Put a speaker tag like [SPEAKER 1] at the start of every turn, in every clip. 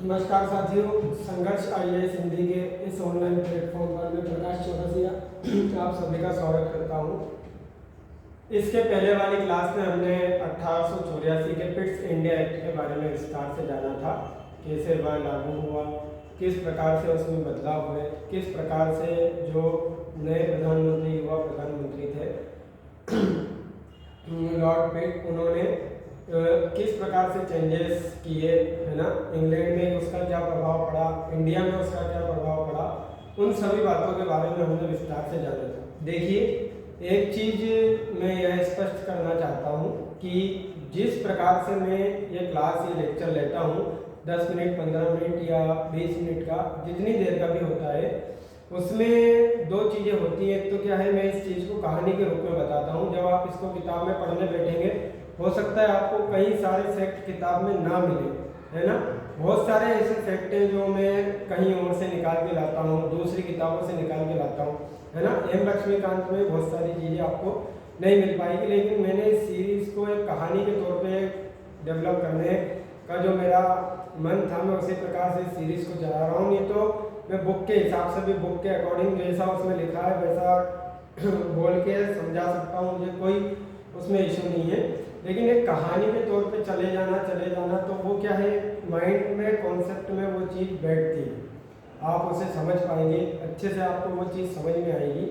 [SPEAKER 1] नमस्कार साथियों, संघर्ष आईएएस हिंदी के इस ऑनलाइन प्लेटफॉर्म पर मैं प्रकाश चौरसिया आप सभी का स्वागत करता हूं। इसके पहले वाली क्लास में हमने 1884 के पिट्स इंडिया एक्ट के बारे में विस्तार से जाना था। कैसे वह लागू हुआ, किस प्रकार से उसमें बदलाव हुए, किस प्रकार से जो नए प्रधानमंत्री युवा प्रधानमंत्री थे लॉर्ड पिट, उन्होंने किस प्रकार से चेंजेस किए, है ना। इंग्लैंड में उसका क्या प्रभाव पड़ा, इंडिया में उसका क्या प्रभाव पड़ा, उन सभी बातों के बारे में हमने विस्तार से जाना था। देखिए, एक चीज़ मैं यह स्पष्ट करना चाहता हूँ कि जिस प्रकार से मैं ये क्लास ये लेक्चर लेता हूँ, 10 मिनट 15 मिनट या 20 मिनट का, जितनी देर का भी होता है, उसमें दो चीज़ें होती हैं। एक तो क्या है, मैं इस चीज़ को कहानी के रूप में बताता हूँ। जब आप इसको किताब में पढ़ने बैठेंगे, हो सकता है आपको कई सारे फैक्ट किताब में ना मिले, है ना। बहुत सारे ऐसे फैक्ट हैं जो मैं कहीं और से निकाल के लाता हूँ, दूसरी किताबों से निकाल के लाता हूँ, है ना। एम लक्ष्मीकांत में बहुत सारी चीज़ें आपको नहीं मिल पाएगी, लेकिन मैंने इस सीरीज़ को एक कहानी के तौर पे डेवलप करने का जो मेरा मन था, मैं उसी प्रकार से सीरीज़ को चला रहा हूँ। नहीं तो मैं बुक के हिसाब से भी, बुक के अकॉर्डिंग जैसा उसमें लिखा है वैसा बोल के समझा सकता हूँ, मुझे कोई उसमें इशू नहीं है। लेकिन एक कहानी के तौर पे चले जाना तो वो क्या है, माइंड में, कॉन्सेप्ट में वो चीज़ बैठती है, आप उसे समझ पाएंगे, अच्छे से आपको वो चीज़ समझ में आएगी।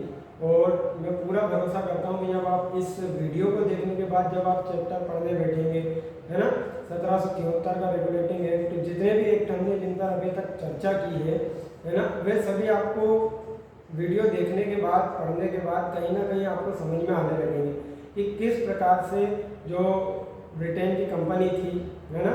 [SPEAKER 1] और मैं पूरा भरोसा करता हूँ कि जब आप इस वीडियो को देखने के बाद जब आप चैप्टर पढ़ने बैठेंगे, है ना, 1773 का रेगुलेटिंग एक्ट, जितने भी एक्ट हमने जिन पर अभी तक चर्चा की है ना, वे सभी आपको वीडियो देखने के बाद, पढ़ने के बाद कहीं ना कहीं आपको समझ में आने लगेंगे कि किस प्रकार से जो ब्रिटेन की कंपनी थी, है ना,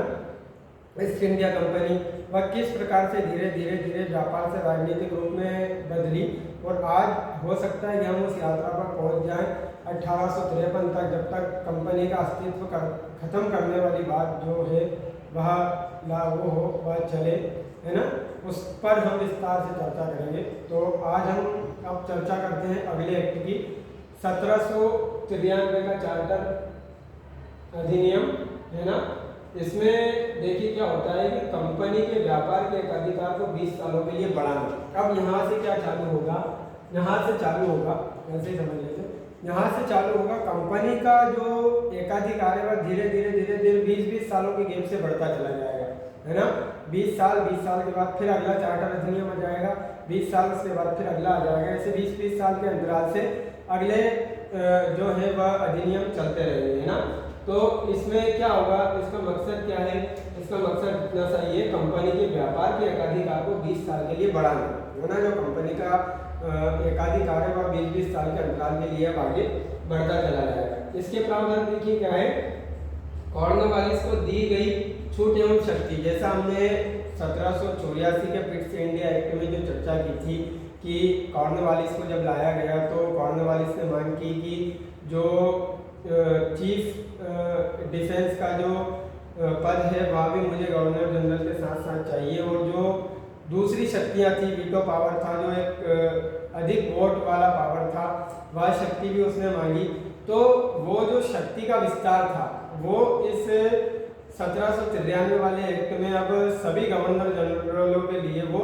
[SPEAKER 1] ईस्ट इंडिया कंपनी, वह किस प्रकार से धीरे धीरे व्यापार से राजनीतिक रूप में बदली। और आज हो सकता है कि हम उस यात्रा पर पहुंच जाएं 1853 तक, जब तक कंपनी का अस्तित्व खत्म करने वाली बात जो है वह लागू हो, वह चले, है ना। उस पर हम विस्तार से चर्चा करेंगे। तो आज हम अब चर्चा करते हैं अगले एक्ट की, 1793 का चार्टर अधिनियम, है ना। इसमें देखिए क्या होता है कि कंपनी के व्यापार के एकाधिकार को 20 सालों के लिए बढ़ाना। अब यहाँ से क्या चालू होगा, यहाँ से चालू होगा, ऐसे ही समझ लेते, यहाँ से चालू होगा कंपनी का जो एकाधिकार है वह धीरे धीरे 20-20 सालों के गैप से बढ़ता चला जाएगा, है ना। 20 साल के बाद फिर अगला चार्टर अधिनियम आ जाएगा, 20 साल के बाद फिर अगला आ जाएगा, ऐसे 20-20 साल के अंतराल से अगले जो है वह अधिनियम चलते रहेंगे, है ना। तो इसमें क्या होगा, इसका मकसद क्या है, इसका मकसद इतना सा ये, कंपनी के व्यापार के एकाधिकार को 20 साल के लिए बढ़ाना, है ना। जो कंपनी का एकाधिकार है वह 20-20 साल के अंतराल के लिए अब आगे बढ़ता चला जाएगा। इसके प्रावधान देखिए क्या है, कॉर्नवालिस को दी गई छूट एवं शक्ति, जैसा हमने 1784 के पिट्स इंडिया एक्ट में जो चर्चा की थी कि कॉर्नवालिस को जब लाया गया तो कॉर्नवालिस ने मांग की कि जो चीफ डिफेंस का जो पद है वह भी मुझे गवर्नर जनरल के साथ साथ चाहिए, और जो दूसरी शक्तियां थी, वीटो पावर था, जो एक अधिक वोट वाला पावर था, वह शक्ति भी उसने मांगी। तो वो जो शक्ति का विस्तार था वो इस 1793 वाले एक्ट में अब सभी गवर्नर जनरलों के लिए वो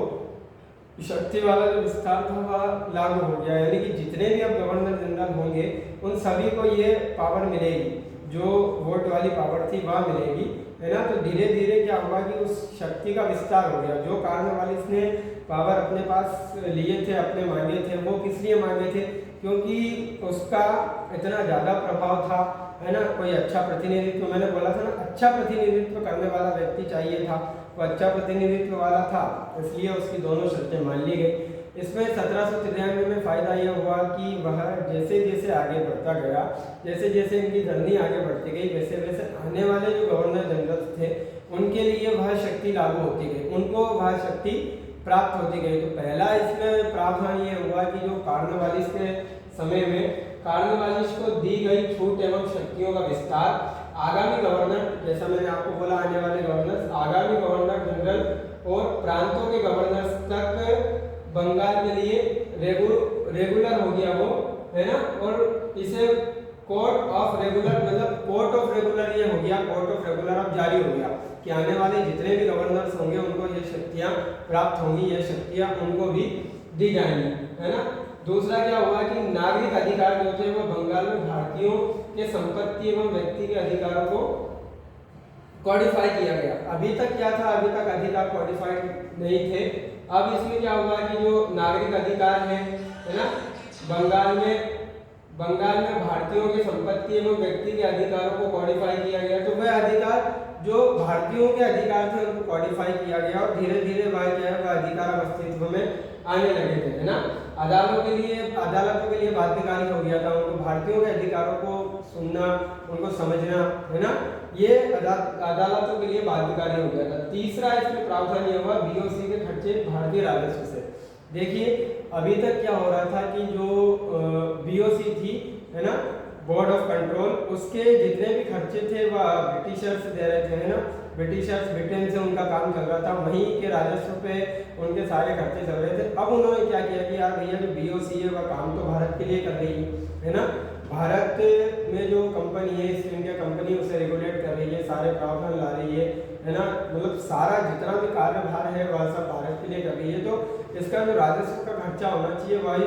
[SPEAKER 1] शक्ति वाला जो विस्तार था वह लागू हो गया। यानी कि जितने भी अब गवर्नर जनरल होंगे उन सभी को ये पावर मिलेगी, जो वोट वाली पावर थी वह मिलेगी, है ना। तो धीरे धीरे क्या हुआ कि उस शक्ति का विस्तार हो गया। जो कॉर्नवालिस ने पावर अपने पास लिए थे, अपने मांगे थे, वो किस लिए मांगे थे, क्योंकि उसका इतना ज़्यादा प्रभाव था, है ना। कोई अच्छा प्रतिनिधित्व, मैंने बोला था ना, अच्छा प्रतिनिधित्व करने वाला व्यक्ति चाहिए था, वो अच्छा प्रतिनिधित्व वाला था, इसलिए उसकी दोनों शर्तें मान ली गई। इसमें 1793 में फ़ायदा यह हुआ कि वह जैसे जैसे आगे बढ़ता गया, जैसे जैसे इनकी जर्नी आगे बढ़ती गई, वैसे वैसे आने वाले जो गवर्नर जनरल थे उनके लिए वह शक्ति लागू होती गई, उनको वह शक्ति प्राप्त होती गई। तो पहला इसमें प्रावधान ये हुआ कि जो कॉर्नवालिस के समय में कॉर्नवालिस को दी गई छूट एवं शक्तियों का विस्तार आगामी गवर्नर, जैसा मैंने आपको बोला, आने वाले गवर्नर, आगामी गवर्नर जनरल और प्रांतों के गवर्नर तक बंगाल के लिए रेगुलर हो गया वो, है ना। और इसे कोर्ट ऑफ रेगुलर, मतलब कोर्ट ऑफ रेगुलर ये हो गया, कोर्ट ऑफ रेगुलर अब जारी हो गया कि आने वाले जितने भी गवर्नर्स होंगे उनको ये शक्तियां प्राप्त होंगी, ये शक्तियां उनको भी दी जाएंगी, है ना। दूसरा क्या हुआ कि नागरिक अधिकार जो थे वो बंगाल में भारतीयों के संपत्ति एवं व्यक्ति के अधिकारों को कॉडिफाई किया गया। अभी तक क्या था, अभी तक अधिकार कॉडिफाइड नहीं थे। अब इसमें क्या हुआ कि जो नागरिक अधिकार है ना, बंगाल में भारतीयों के संपत्ति एवं व्यक्ति के अधिकारों को कॉडिफाई किया गया। तो वह अधिकार जो भारतीयों के अधिकार थे उनको कॉडिफाई किया गया और धीरे धीरे वह क्या है, वह अधिकार अस्तित्व में आने लगे थे, है ना। अदालतों के लिए बाध्यकारी हो गया था, उनको भारतीयों के अधिकारों को सुनना, उनको समझना, है ना, ये अदालतों के लिए बाध्यकारी हो गया था। तीसरा इसमें प्रावधान ये हुआ बीओसी के खर्चे भारतीय राजस्व से। देखिए अभी तक क्या हो रहा था कि जो बीओसी थी, है ना, बोर्ड ऑफ कंट्रोल, उसके जितने भी खर्चे थे वह ब्रिटिशर्स दे रहे थे, है ना। ब्रिटेन से उनका काम चल रहा था, वहीं के राजस्व पे उनके सारे खर्चे चल रहे थे। अब उन्होंने क्या किया कि यार भैया जो बीओसी है वह काम तो भारत के लिए कर रही है ना, भारत में जो कंपनी है ईस्ट इंडिया कंपनी उसे रेगुलेट कर रही है, सारे प्रावधान ला रही है ना, मतलब सारा जितना भी कार्यभार है वह सब भारत के लिए कर रही है। तो इसका जो राजस्व का खर्चा होना चाहिए वही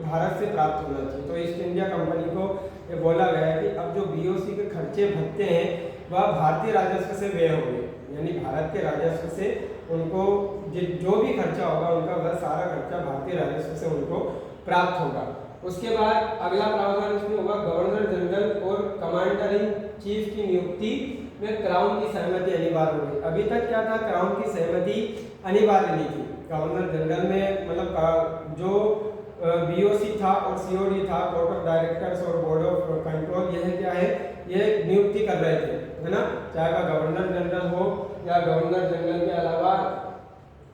[SPEAKER 1] भारत से प्राप्त होना चाहिए। तो ईस्ट इंडिया कंपनी को ये बोला गया है कि अब जो बीओसी के खर्चे भत्ते हैं वह भारतीय राजस्व से व्यय होंगे, यानी भारत के राजस्व से उनको जो भी खर्चा होगा उनका वह सारा खर्चा भारतीय राजस्व से उनको प्राप्त होगा। उसके बाद अगला प्रावधान इसमें होगा गवर्नर जनरल और कमांडर इन चीफ की नियुक्ति में क्राउन की सहमति अनिवार्य होगी। अभी तक क्या था, क्राउन की सहमति अनिवार्य नहीं थी। गवर्नर जनरल में मतलब जो बीओसी था और सीओडी था, कोर्ट ऑफ डायरेक्टर्स और बोर्ड ऑफ कंट्रोल, यह क्या है, ये नियुक्ति कर रहे थे, है ना, चाहे वह गवर्नर जनरल हो या गवर्नर जनरल के अलावा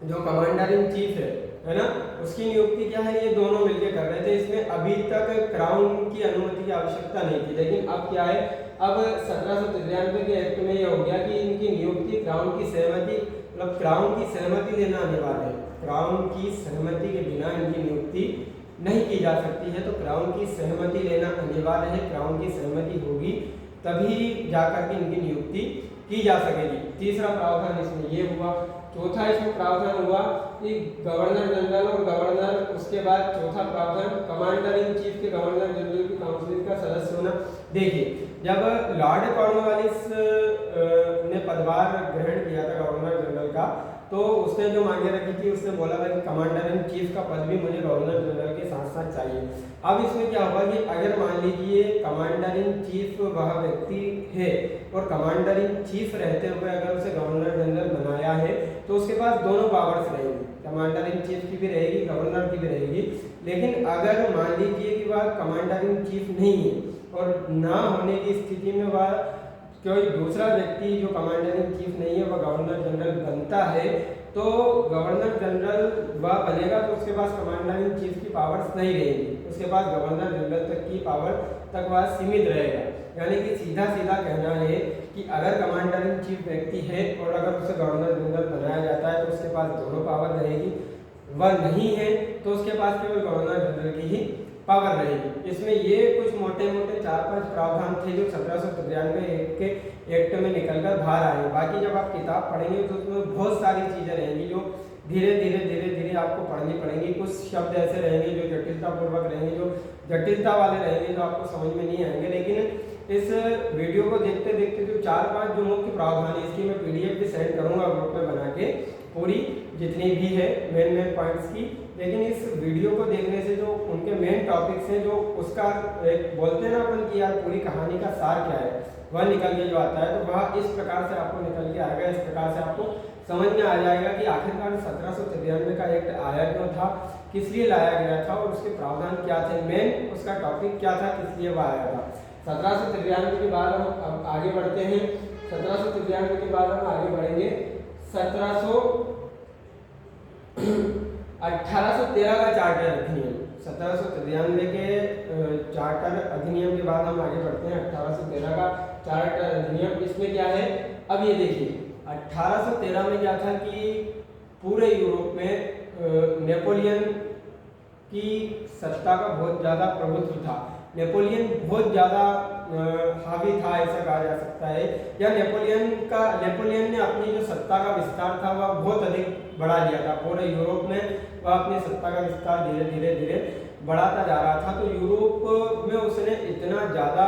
[SPEAKER 1] जो कमांडर इन चीफ है ना, उसकी नियुक्ति क्या है, ये दोनों मिलकर कर रहे थे। इसमें अभी तक क्राउन की अनुमति की आवश्यकता नहीं थी, लेकिन अब क्या है, अब 1793 के एक्ट में यह हो गया कि इनकी नियुक्ति क्राउन की सहमति, मतलब क्राउन की सहमति लेना अनिवार्य है। क्राउन की सहमति के बिना इनकी नियुक्ति नहीं की जा सकती है, तो क्राउन की सहमति लेना अनिवार्य है। क्राउन की सहमति होगी तभी जाकर के इनकी नियुक्ति की जा सकेगी। तीसरा प्रावधान इसमें ये हुआ। चौथा इसमें प्रावधान हुआ कि गवर्नर जनरल और गवर्नर, उसके बाद चौथा प्रावधान कमांडर इन चीफ के गवर्नर जनरल की काउंसिल का सदस्य होना। देखिए जब लॉर्ड कॉर्नवालिस ने पदभार ग्रहण किया था गवर्नर जनरल का, तो उसने जो मांगे रखी थी, उसने बोला था कि कमांडर इन चीफ का पद भी मुझे गवर्नर जनरल के साथ साथ चाहिए। अब इसमें क्या हुआ कि अगर मान लीजिए कमांडर इन चीफ वह व्यक्ति है और कमांडर इन चीफ रहते हुए अगर उसे गवर्नर जनरल बनाया है तो उसके पास दोनों पावर्स रहेंगी, कमांडर इन चीफ की भी रहेगी, गवर्नर की भी रहेगी। लेकिन अगर मान लीजिए कि वह कमांडर इन चीफ नहीं है और ना होने की स्थिति में वह कोई दूसरा व्यक्ति जो कमांडर इन चीफ नहीं है वह गवर्नर जनरल बनता है, तो गवर्नर जनरल वह बनेगा तो उसके पास कमांडर इन चीफ की पावर्स नहीं रहेगी, उसके पास गवर्नर जनरल तक की पावर तक वह सीमित रहेगा। यानी कि सीधा सीधा कहना है कि अगर कमांडर इन चीफ व्यक्ति है और अगर उसे गवर्नर जनरल बनाया जाता है तो उसके पास दोनों पावर रहेगी, वह नहीं है तो उसके पास केवल गवर्नर जनरल की ही पावर रहेगी। इसमें ये कुछ मोटे मोटे 4-5 प्रावधान थे जो 1793 के एक्ट में निकलकर बाहर आए। बाकी जब आप किताब पढ़ेंगे तो उसमें बहुत सारी चीज़ें रहेंगी जो धीरे धीरे आपको पढ़नी पड़ेंगी। कुछ शब्द ऐसे रहेंगे जो जटिलतापूर्वक रहेंगे, जो जटिलता वाले रहेंगे, जो आपको समझ में नहीं आएंगे। लेकिन इस वीडियो को देखते देखते जो 4-5 जो मुख्य प्रावधान है, इसकी मैं PDF भी सेंड करूँगा ग्रुप में बना के, पूरी जितनी भी है मेन पॉइंट्स की। लेकिन इस वीडियो को देखने से जो उनके मेन टॉपिक्स हैं, जो उसका एक बोलते हैं ना अपन कि यार पूरी कहानी का सार क्या है, वह निकल के जो आता है, तो वह इस प्रकार से आपको निकल के आएगा। इस प्रकार से आपको समझ में आ जाएगा कि आखिरकार 1793 का एक्ट आया क्यों था, किस लिए लाया गया था और उसके प्रावधान क्या थे, मेन उसका टॉपिक क्या था, किस लिए वह आया था। 1793 के बाद हम आगे बढ़ते हैं। 1793 के बाद हम आगे बढ़ेंगे 1813 का चार्टर अधिनियम। 1793 के चार्टर अधिनियम के बाद हम आगे बढ़ते हैं 1813 का चार्टर अधिनियम। इसमें क्या है, अब ये देखिए 1813 में क्या था कि पूरे यूरोप में नेपोलियन की सत्ता का बहुत ज़्यादा प्रभुत्व था। नेपोलियन बहुत ज़्यादा हावी था ऐसा कहा जा सकता है, या नेपोलियन ने अपनी जो सत्ता का विस्तार था वह बहुत अधिक बढ़ा लिया था पूरे यूरोप में। वह अपनी सत्ता का विस्तार धीरे धीरे धीरे बढ़ाता जा रहा था। तो यूरोप में उसने इतना ज़्यादा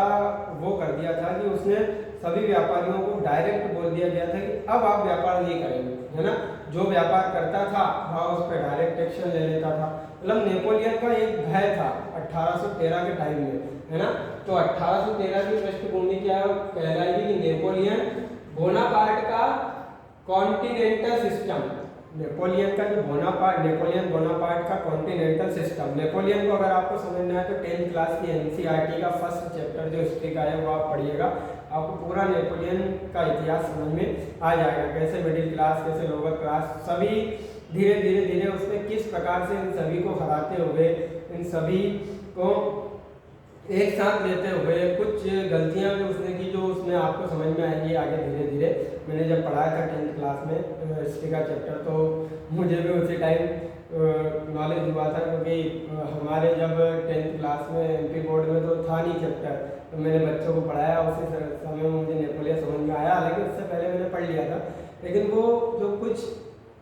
[SPEAKER 1] वो कर दिया था कि उसने सभी व्यापारियों को डायरेक्ट बोल दिया गया था कि अब आप व्यापार नहीं करेंगे, है ना। जो व्यापार करता था वह उस पर डायरेक्ट एक्शन ले लेता था। मतलब नेपोलियन का एक भय था 1813 के टाइम में, है ना। तो 1813 की पृष्ठभूमि क्या कहलाएगी कि नेपोलियन बोनापार्ट का कॉन्टिनेंटल सिस्टम, नेपोलियन बोनापार्ट का कॉन्टिनेंटल सिस्टम। नेपोलियन को अगर आपको समझना है तो 10th क्लास की एनसीईआरटी का फर्स्ट चैप्टर जो हिस्ट्री का है वो आप पढ़िएगा, आपको पूरा नेपोलियन का इतिहास समझ में आ जाएगा। कैसे मिडिल क्लास, कैसे लोअर क्लास, सभी धीरे धीरे उसने किस प्रकार से इन सभी को हराते हुए, इन सभी को एक साथ लेते हुए कुछ गलतियां भी उसने की जो उसमें आपको समझ में आएंगी आगे धीरे धीरे। मैंने जब पढ़ाया था 10th क्लास में हिस्ट्री का चैप्टर तो मुझे भी उसी टाइम नॉलेज हुआ था, क्योंकि हमारे जब 10th क्लास में एमपी बोर्ड में तो था नहीं चैप्टर, तो मैंने बच्चों को पढ़ाया, उसी समय में मुझे नेपोलियन समझ में आया। हालांकि उससे पहले मैंने पढ़ लिया था, लेकिन वो जो कुछ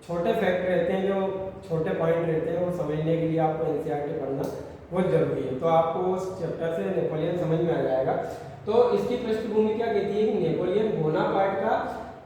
[SPEAKER 1] छोटे फैक्ट रहते हैं, जो छोटे पॉइंट रहते हैं, वो समझने के लिए आपको एनसीईआरटी पढ़ना बहुत जरूरी है। तो आपको उस चैप्टर से नेपोलियन समझ में आ जाएगा। तो इसकी पृष्ठभूमि क्या कहती है कि नेपोलियन बोनापार्ट का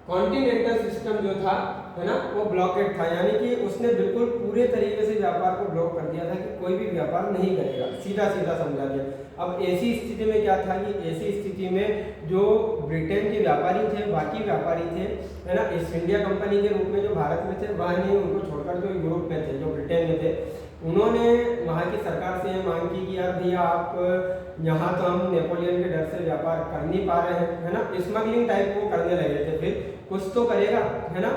[SPEAKER 1] कॉन्टिनेंटल सिस्टम जो था, है ना, वो ब्लॉकेड था, यानी कि उसने बिल्कुल पूरे तरीके से व्यापार को ब्लॉक कर दिया था कि कोई भी व्यापार नहीं करेगा, सीधा सीधा समझा दिया। अब ऐसी स्थिति में क्या था कि ऐसी स्थिति में जो ब्रिटेन के व्यापारी थे, बाकी व्यापारी थे, है ना, ईस्ट इंडिया कंपनी के रूप में जो भारत में थे, वह नहीं, उनको छोड़कर जो यूरोप में थे, जो ब्रिटेन में थे, उन्होंने वहाँ की सरकार से मांग की कि यार भैया आप यहाँ तो हम नेपोलियन के डर से व्यापार कर नहीं पा रहे हैं, है ना। स्मगलिंग टाइप वो करने लगे थे, फिर कुछ तो करेगा, है ना।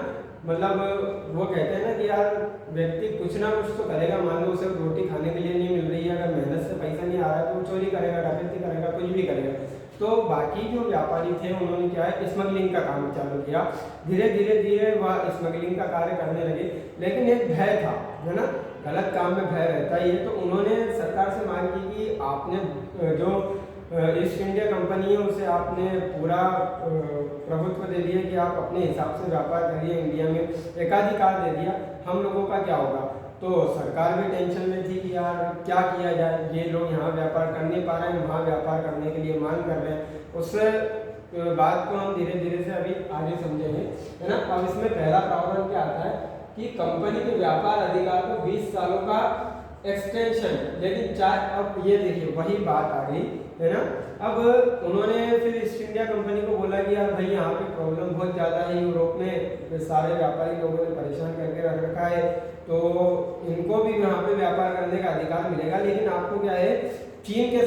[SPEAKER 1] मतलब वो कहते हैं ना कि यार व्यक्ति कुछ ना कुछ तो करेगा। मान लो उसे रोटी खाने के लिए नहीं मिल रही है, अगर मेहनत से पैसा नहीं आ रहा है तो वो चोरी करेगा, डकैती करेगा, कुछ भी करेगा। तो बाकी जो व्यापारी थे उन्होंने क्या है, स्मगलिंग का काम चालू किया। धीरे धीरे वह स्मगलिंग का कार्य करने लगे, लेकिन एक भय था, है ना, गलत काम में भय रहता ही है। तो उन्होंने सरकार से मांग की कि आपने जो ईस्ट इंडिया कंपनी है उसे आपने पूरा प्रभुत्व दे दिया कि आप अपने हिसाब से व्यापार करिए, इंडिया में एकाधिकार दे दिया, हम लोगों का क्या होगा। तो सरकार भी टेंशन में थी कि यार क्या किया जाए, ये लोग यहाँ व्यापार कर नहीं पा रहे हैं, वहाँ व्यापार करने के लिए मांग कर रहे हैं। उससे बात को हम धीरे धीरे से अभी आगे समझेंगे, है ना। अब इसमें पहला प्रावधान क्या आता है कि कंपनी के व्यापार अधिकार को 20 सालों का एक्सटेंशन, लेकिन चाहे, अब ये देखिए वही बात आ गई, है ना। अब उन्होंने फिर ईस्ट इंडिया कंपनी को बोला कि यार भाई यहाँ पे प्रॉब्लम बहुत ज़्यादा है, यूरोप में सारे व्यापारी लोगों ने परेशान करके रख रखा है, तो इनको भी यहाँ पे व्यापार करने का अधिकार मिलेगा। लेकिन आपको क्या है, चीन के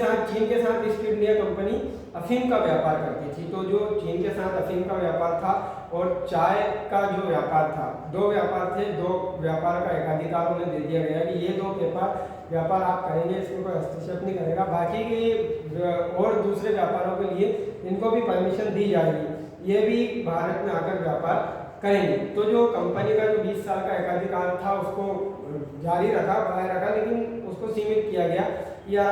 [SPEAKER 1] साथ ईस्ट इंडिया कंपनी अफीम का व्यापार करती थी। तो जो चीन के साथ अफीम का व्यापार था और चाय का जो व्यापार था, दो व्यापार थे, दो व्यापार का एकाधिकार उन्हें दे दिया गया कि ये दो व्यापार आप करेंगे, इसमें कोई हस्तक्षेप नहीं करेगा। बाकी के और दूसरे व्यापारों के लिए इनको भी परमिशन दी जाएगी, ये भी भारत में आकर व्यापार करेंगे। तो जो कंपनी का जो 20 साल का एकाधिकार था उसको जारी रखा, बनाए रखा, लेकिन उसको सीमित किया गया या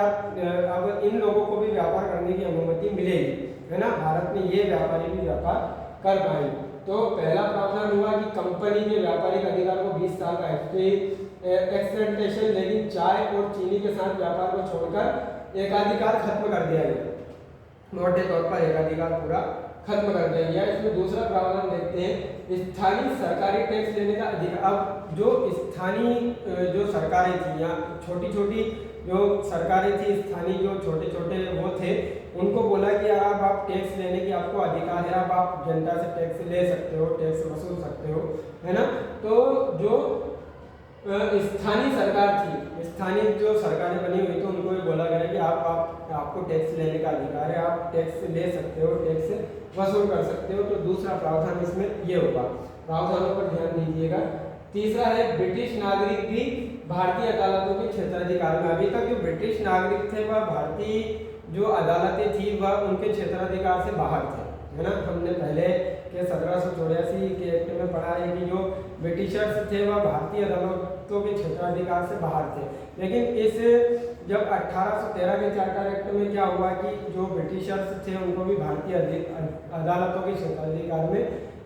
[SPEAKER 1] अब इन लोगों को भी व्यापार करने की अनुमति मिलेगी, है ना। भारत में ये व्यापारी भी व्यापार कर पाएंगे। तो पहला प्रावधान हुआ कि कंपनी के व्यापारिक अधिकार को 20 साल का एक्सटेंशन, लेकिन चाय और चीनी के साथ व्यापार को छोड़कर एकाधिकार खत्म कर दिया गया, मोटे तौर पर एकाधिकार पूरा खत्म कर दिया गया। इसमें दूसरा प्रावधान देखते हैं, स्थानीय सरकारी टैक्स लेने का अधिकार। अब जो स्थानीय जो सरकारें थी या छोटी छोटी जो सरकारें थी, स्थानीय जो छोटे छोटे वो थे, उनको बोला कि यार अब आप टैक्स लेने की आपको अधिकार है, अब आप जनता से टैक्स ले सकते हो, टैक्स वसूल सकते हो, है ना। तो जो स्थानीय सरकार थी, स्थानीय जो सरकारें बनी हुई तो उनको भी बोला गया कि आपको टैक्स लेने का अधिकार है, आप टैक्स ले सकते हो, टैक्स वसूल कर सकते हो। तो दूसरा प्रावधान इसमें ये होगा, प्रावधानों पर ध्यान दीजिएगा। तीसरा है, ब्रिटिश नागरिक भी भारतीय अदालतों के क्षेत्राधिकार में। अभी तक जो ब्रिटिश नागरिक थे वह भारतीय जो अदालतें थी वह उनके क्षेत्राधिकार से बाहर थे, है ना। हमने पहले के 1784 के एक्ट में पढ़ा है कि जो ब्रिटिशर्स थे वह भारतीय अदालतों के क्षेत्राधिकार से बाहर थे। लेकिन इस जब 1813 के चार्टर एक्ट में क्या हुआ कि जो ब्रिटिशर्स थे उनको भी भारतीय अदालतों के क्षेत्राधिकार में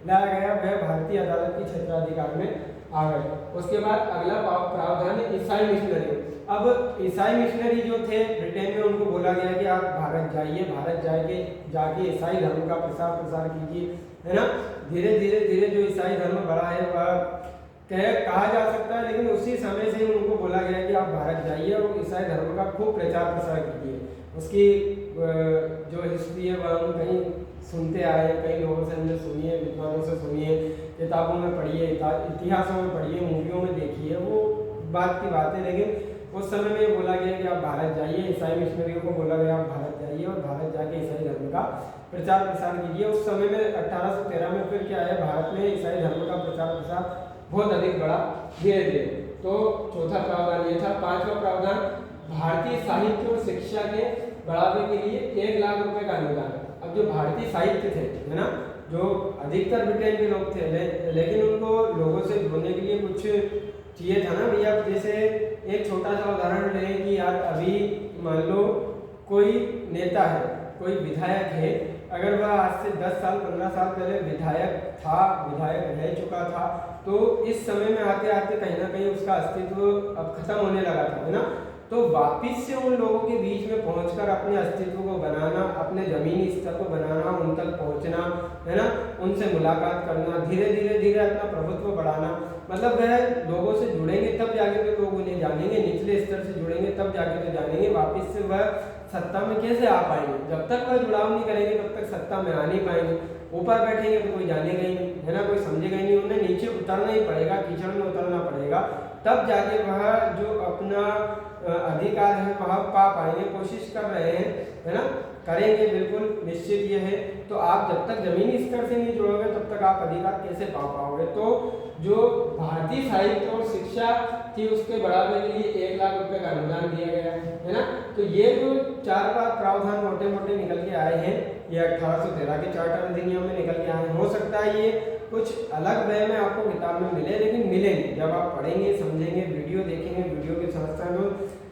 [SPEAKER 1] लाया गया, वह भारतीय अदालत की क्षेत्राधिकार में आ गए। उसके बाद अगला प्रावधान है ईसाई मिशनरी। अब ईसाई मिशनरी जो थे ब्रिटेन में, उनको बोला गया कि आप भारत जाइए, भारत जाके ईसाई धर्म का प्रसार कीजिए, है ना। धीरे धीरे जो ईसाई धर्म बढ़ा है वह कहा जा सकता है, लेकिन उसी समय से उनको बोला गया कि आप भारत जाइए और ईसाई धर्म का खूब प्रचार प्रसार कीजिए। उसकी जो हिस्ट्री है वह हम कहीं सुनते आए, कई लोगों से हमने सुनी है, विद्वानों से सुनी है, किताबों में पढ़ी है, इतिहासों में पढ़ी है, मूवियों में देखी है, वो बात की बात है। लेकिन उस समय में बोला गया कि आप भारत जाइए, ईसाई मिशनरियों को बोला गया आप भारत जाइए और भारत जाके ईसाई धर्म का प्रचार प्रसार कीजिए। उस समय में 1813 में फिर क्या है, भारत में ईसाई धर्म का प्रचार प्रसार बहुत अधिक बढ़ा धीरे धीरे। तो चौथा प्रावधान ये था। पांचवा प्रावधान भारतीय साहित्य और शिक्षा के बढ़ावे के लिए 1 लाख रुपए का अनुदान। अब जो भारतीय साहित्य थे, है ना, जो अधिकतर ब्रिटेन के लोग थे, लेकिन उनको लोगों से जोड़ने के लिए कुछ चाहिए था ना भैया। जैसे एक छोटा सा उदाहरण लें कि यार अभी मान लो कोई नेता है, कोई विधायक है, अगर वह आज से 10 साल 15 साल पहले विधायक रह चुका था, तो इस समय में आते आते कहीं ना कहीं उसका अस्तित्व अब खत्म होने लगा था, है ना। तो वापिस से उन लोगों के बीच में पहुंचकर अपने अस्तित्व को बनाना, अपने जमीनी स्तर को बनाना, उन तक पहुंचना, है ना, उनसे मुलाकात करना, धीरे धीरे अपना प्रभुत्व बढ़ाना, मतलब वह लोगों से जुड़ेंगे तब जाके तो लोग उन्हें जानेंगे, निचले स्तर से जुड़ेंगे तब जाके तो जानेंगे, वापिस से वह सत्ता में कैसे आ पाएंगे। जब तक वह जुड़ाव नहीं करेंगे तब तक सत्ता में आ नहीं पाएंगे। ऊपर बैठेंगे तो कोई जानेगा ही नहीं, है ना, कोई समझेगा ही नहीं, उन्हें नीचे उतरना ही पड़ेगा, कीचड़ में उतरना पड़ेगा, तब जाके वह जो अपना अधिकार है वह पा पाएंगे। कोशिश कर रहे हैं, है ना, करेंगे बिल्कुल निश्चित ये है। तो आप जब तक जमीनी स्तर से नहीं जुड़ोगे तब तक आप अधिकार कैसे पा पाओगे। तो जो भारतीय साहित्य और शिक्षा थी उसके बढ़ावे के लिए 1 लाख रुपए का अनुदान दिया गया, है ना। तो ये जो 4 प्रावधान मोटे मोटे निकल के आए हैं, ये 1813 के चार्टर अधिनियम में निकल के आए हैं। हो सकता है ये कुछ अलग वे में आपको किताब में मिले, लेकिन मिलेंगे जब आप पढ़ेंगे, समझेंगे, वीडियो देखेंगे, वीडियो के साथ साथ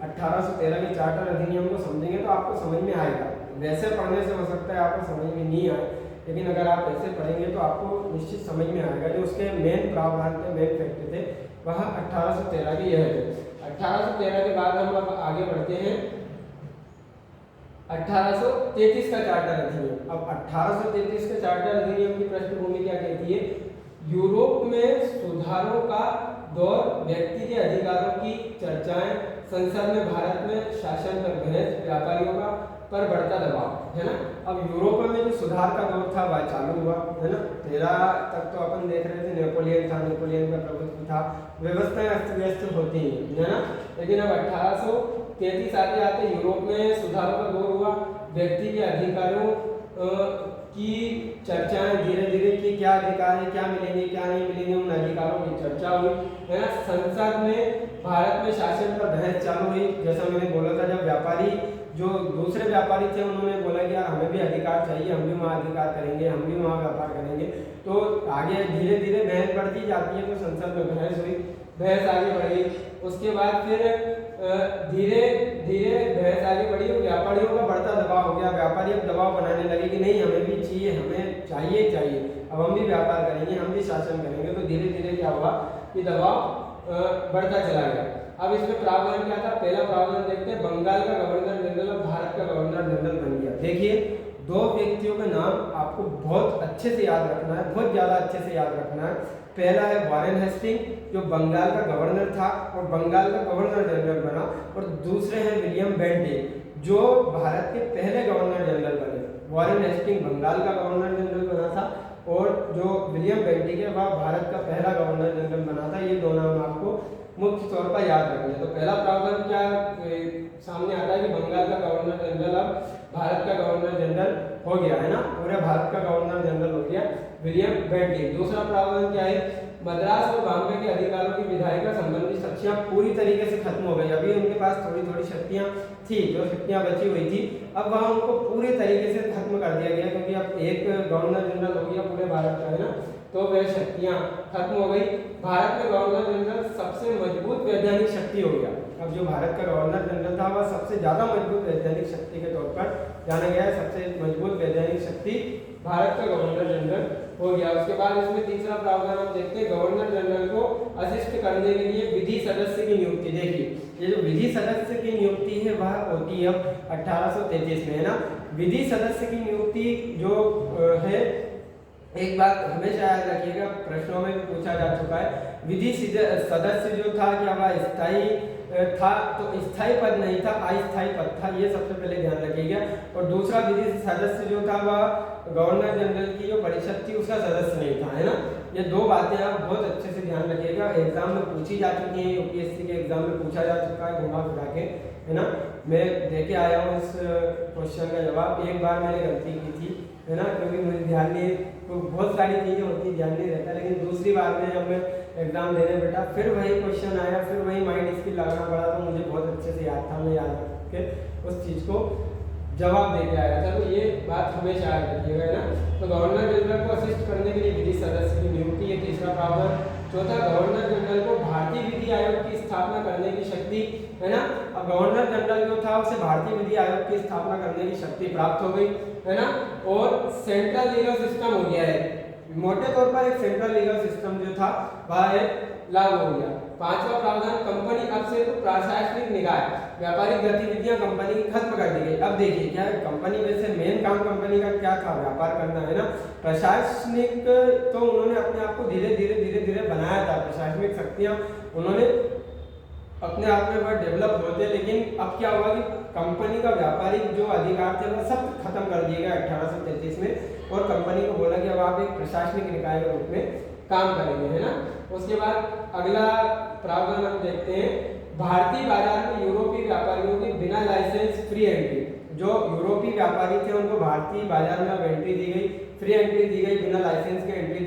[SPEAKER 1] 1813 के चार्टर अधिनियम को समझेंगे तो आपको समझ में आएगा। वैसे पढ़ने से हो सकता है आपको समझ में नहीं आए, लेकिन अगर आप ऐसे पढ़ेंगे तो आपको निश्चित समझ में आएगा। जो उसके मेन प्रावधान थे, मेन फैक्ट थे, वह 1813 के यह थे। 1813 के बाद हम अब आगे बढ़ते हैं 1833 का चार्टर अधिनियम। अब 1833 का चार्टर अधिनियम की पृष्ठभूमि क्या कहती है? यूरोप में सुधारों का दौर, व्यक्ति के अधिकारों की चर्चाएं, संसद में भारत में शासन पर बहस, व्यापारियों का पर बढ़ता दबाव, है ना। अब यूरोप में जो सुधार का दौर था वह चालू हुआ, है ना। 13 तक तो अपन देख रहे थे नेपोलियन था, नेपोलियन का प्रभुत्व था, व्यवस्थाएं अस्त व्यस्त होती हैं, है ना। लेकिन अब 1833 आते आते यूरोप में सुधारों का दौर हुआ, व्यक्ति के अधिकारों की चर्चाएं धीरे धीरे कि क्या अधिकार है, क्या मिलेंगे, क्या नहीं मिलेंगे, उन अधिकारों की चर्चा हुई, है ना। संसद में भारत में शासन पर बहस चालू हुई। जैसा मैंने बोला था, जब व्यापारी जो दूसरे व्यापारी थे उन्होंने बोला कि यार हमें भी अधिकार चाहिए, हम भी वहाँ अधिकार करेंगे, हम भी वहाँ व्यापार करेंगे। तो आगे धीरे धीरे बहस बढ़ती जाती है, तो संसद में बहस हुई, बहस आगे बढ़ी। उसके बाद फिर धीरे धीरे बहस आगे बढ़ी और व्यापारियों का बढ़ता दबाव हो गया। व्यापारी अब दबाव बनाने लगे कि नहीं हमें भी चाहिए, हमें चाहिए, अब हम भी व्यापार करेंगे, हम भी शासन करेंगे। तो धीरे धीरे क्या हुआ कि दबाव बढ़ता चला गया। अब इसमें प्रावधान क्या था? पहला प्रावधान देखते हैं, बंगाल का गवर्नर जनरल और भारत का गवर्नर जनरल बन गया। देखिए, 2 व्यक्तियों का नाम आपको बहुत अच्छे से याद रखना है, बहुत ज़्यादा अच्छे से याद रखना है। पहला है वॉरेन हेस्टिंग, जो बंगाल का गवर्नर था और बंगाल का गवर्नर जनरल बना, और दूसरे हैं विलियम बेंटिक, जो भारत के पहले गवर्नर जनरल बने। वॉरेन हेस्टिंग बंगाल का गवर्नर जनरल बना था और जो विलियम बेंटिक है वह भारत का पहला गवर्नर जनरल बना था। ये 2 नाम आपको मुख्य तौर पर याद रखना है। तो पहला प्रावधान क्या सामने आता है कि बंगाल का गवर्नर जनरल अब भारत का गवर्नर जनरल हो गया, है ना, पूरे भारत का गवर्नर जनरल हो गया विलियम बेंटिक। दूसरा प्रावधान क्या है? मद्रास और बॉम्बे के अधिकारों की विधायिका संबंधी शक्तियां पूरी तरीके से खत्म हो गई। अभी उनके पास थोड़ी थोड़ी शक्तियां थी, जो शक्तियां बची हुई थी, अब वह उनको पूरे तरीके से खत्म कर दिया गया, क्योंकि अब एक गवर्नर जनरल हो गया पूरे भारत का, है ना। तो वह शक्तियां खत्म हो गई। भारत में गवर्नर जनरल सबसे मजबूत वैधानिक शक्ति हो गया। अब जो भारत का गवर्नर जनरल था वह सबसे ज़्यादा मजबूत वैधानिक शक्ति के तौर पर जाना गया है। सबसे मजबूत वैधानिक शक्ति भारत का गवर्नर जनरल हो गया। उसके बाद इसमें तीसरा प्रावधान हम देखते हैं, गवर्नर जनरल को असिस्ट करने के लिए विधि सदस्य की नियुक्ति। देखिए ये जो विधि सदस्य की नियुक्ति है वह होती है 1833 में, है ना। विधि सदस्य की नियुक्ति जो है, एक बात हमेशा याद रखिएगा, प्रश्नों में भी पूछा जा चुका है, विधि सदस्य जो था क्या वह स्थायी था? तो स्थायी पद नहीं था, अस्थायी पद था, ये सबसे पहले ध्यान रखिएगा। और दूसरा, विधि सदस्य जो था वह गवर्नर जनरल की जो परिषद थी उसका सदस्य नहीं था, है ना। ये दो बातें आप बहुत अच्छे से ध्यान रखिएगा, एग्जाम में पूछी जा चुकी हैं, यूपीएससी के एग्जाम में पूछा जा चुका है घुमा फिरा के, है ना। मैं देके आया हूँ इस क्वेश्चन का जवाब। एक बार मैंने गलती की थी, है ना, क्योंकि मुझे ध्यान नहीं, तो बहुत सारी चीज़ें होती ध्यान नहीं रहता, लेकिन दूसरी बार में जब मैं एग्जाम देने बैठा फिर वही क्वेश्चन आया, फिर वही माइंड स्किल लगाना पड़ा, तो मुझे बहुत अच्छे से याद था, मैं याद रख के उस चीज़ को जवाब दे के आया था। तो ये बात हमेशा याद रखिएगा, है ना। तो गवर्नर जनरल को असिस्ट करने के लिए विधि सदस्य की नियुक्ति, ये तीसरा प्रावधान। चौथा, गवर्नर जनरल को भारतीय विधि आयोग की स्थापना करने की शक्ति, है ना। अब गवर्नर जनरल जो था उसे भारतीय विधि आयोग की स्थापना करने की शक्ति प्राप्त हो गई, है ना। और सेंट्रल लीगल सिस्टम हो गया है, मोटे तौर पर एक सेंट्रल लीगल सिस्टम जो था वह लागू हो गया। पांचवा प्रावधान, कंपनी अब सिर्फ प्रशासनिक निकाय, व्यापारिक गतिविधियां कंपनी की खत्म कर दी गई। अब देखिए क्या है, कंपनी वैसे मेन काम कंपनी का क्या था? व्यापार करना, है ना। प्रशासनिक तो उन्होंने अपने आप को धीरे धीरे बनाया था, प्रशासनिक शक्तियां उन्होंने अपने आप में बहुत डेवलप होते, लेकिन अब क्या हुआ कि कंपनी का व्यापारिक जो अधिकार थे वह सब खत्म कर दिए गए 1833 में, और कंपनी को बोला कि अब आप एक प्रशासनिक निकाय के रूप में काम करेंगे, है ना। उसके बाद अगला प्रावधान हम देखते हैं, भारतीय बाजार में यूरोपीय व्यापारियों की बिना लाइसेंस फ्री एंट्री। जो यूरोपीय व्यापारी थे उनको भारतीय बाजार में अब एंट्री दी गई, फ्री एंट्री दी गई, बिना लाइसेंस के एंट्री